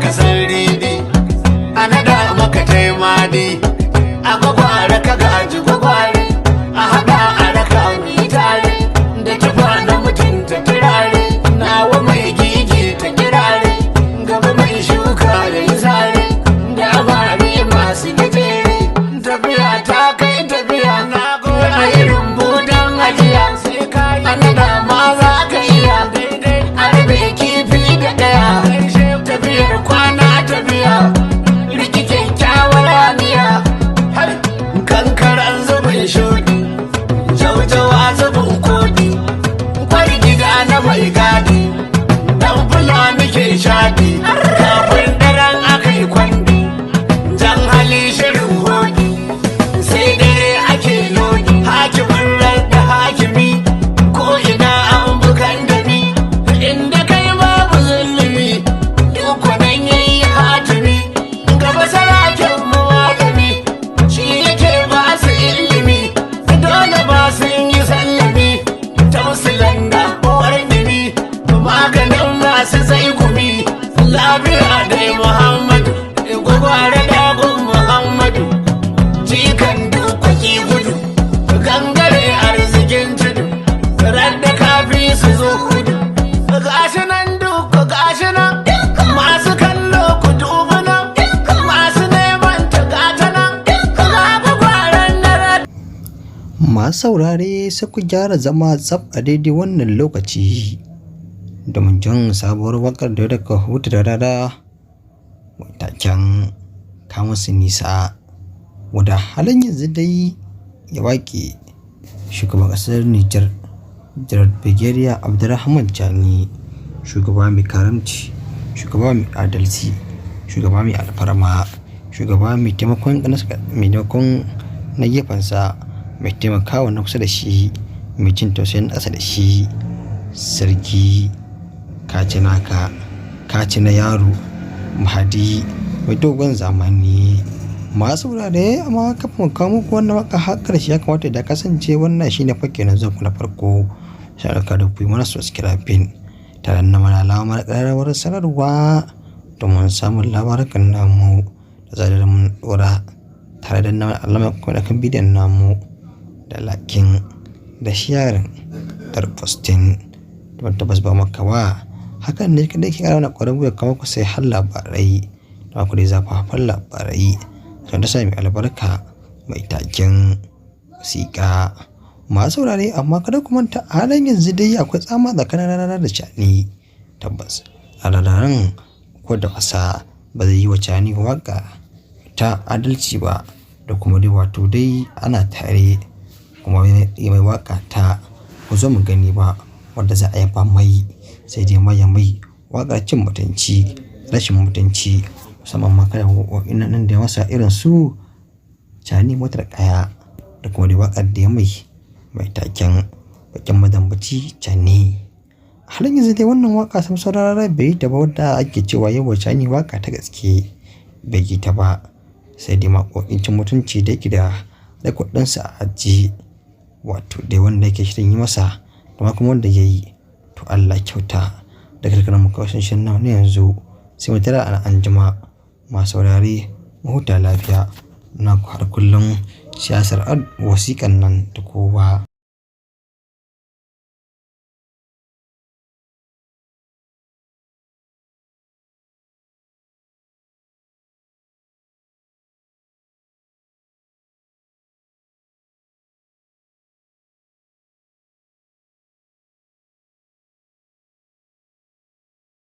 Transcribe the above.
ka san ridi a nada maka taimadi a gwagware ka gaji gwagware a haɗa a raka mai tare da tufa na mutunta turare nawa mai gigi ta kirare gaba mai shuka da yi sare da abare masu gajere tafiya ta kai tafiya na goya a irin budan ajiya sai ka yi anada ma za ka iya daidai a rabe kifi da ɗaya tafiyar kwana tafiya riki kyakkyawar aniya har kankaran zubin shuɗi jaujawa zubin koɗi kwai gida na mai gadi dan fulani ke shaɗi kafin daren aka yi kwandi jan hali shirin hoɗi sai dare ake lodi hakimin da hakimi ko ina an bukan da ni inda kai babu zulumi duk nan yayi hatimi gaba sarakin mawalimi shi yake ba su ilimi dole ba sun yi sallami tausilan da warnimi maganin masu zai gumi lafiya dai muhammadu gwagware dagun muhammadu jikan dukwaki gudu gangare arzikin tudu radda kafi su zo kudu gashi nan duka gashi nan masu kallo ku dubi nan masu neman ta gata nan gwagwaren na Masu saurare sai ku gyara zama tsaf a daidai wannan lokaci domin jin sabuwar waƙar da daga hutu da rada mai taken Kamusu Nisa, wadda halin yanzu dai ya waƙe shugaban ƙasar Nijar Janar Brigadier Abdurrahman Chani, shugaba mai karamci, shugaba mai adalci, shugaba mai alfarma, shugaba mai taimakon na gefensa, mai taimakawa na kusa da shi, mai jin tausayin ƙasa da shi. Sarki kaci naka kaci na yaro mahadi mai dogon zamani. Masu wurare amma kafin kawo muku wannan waka har karshe ya kamata da kasance wannan shine fake na zuwa na farko sai ka da ku yi mana subscribing tare da mana alamar ƙararrawar sanarwa domin samun labarukan namu da zarar mun dora, tare da nama alamar kuma kan bidiyon namu da lakin da sharing da posting don tabbas ba maka ba. Hakan ne kadai ke ƙara na ƙwararru da kama ku sai har labarai da ku dai zafafan labarai don ta sami albarka mai taken wasiƙa. Masu saurare amma kada ku manta a halin yanzu dai akwai tsama tsakanin rana da Chani. Tabbas a ranar ko da wasa ba zai yi wa Chani waƙa ta adalci ba, da kuma dai wato dai ana tare kuma mai waƙa ta ku zo mu gani ba wanda za a yaba mai, sai dai mai waƙar cin mutunci, rashin mutunci, musamman ma kada wa'innan nan da masa irin su Chani motar kaya, da kuma dai waƙar da ya mai taken bakin madambaci Chani. Halin yanzu dai wannan waƙa sam saurara bai ta ba, wadda ake cewa yawa Chani waƙa ta gaske bai yi ta ba, sai dai makokin cin mutunci da yake da kuɗinsa a ajiye, wato dai wanda yake shirin yi masa da kuma wanda ya yi to Allah kyauta. Da karkarar mu kawai sun na yanzu sai mu tara an anjima. Masu saurare mu huta lafiya, na ku har kullum siyasar wasiƙan nan ta kowa.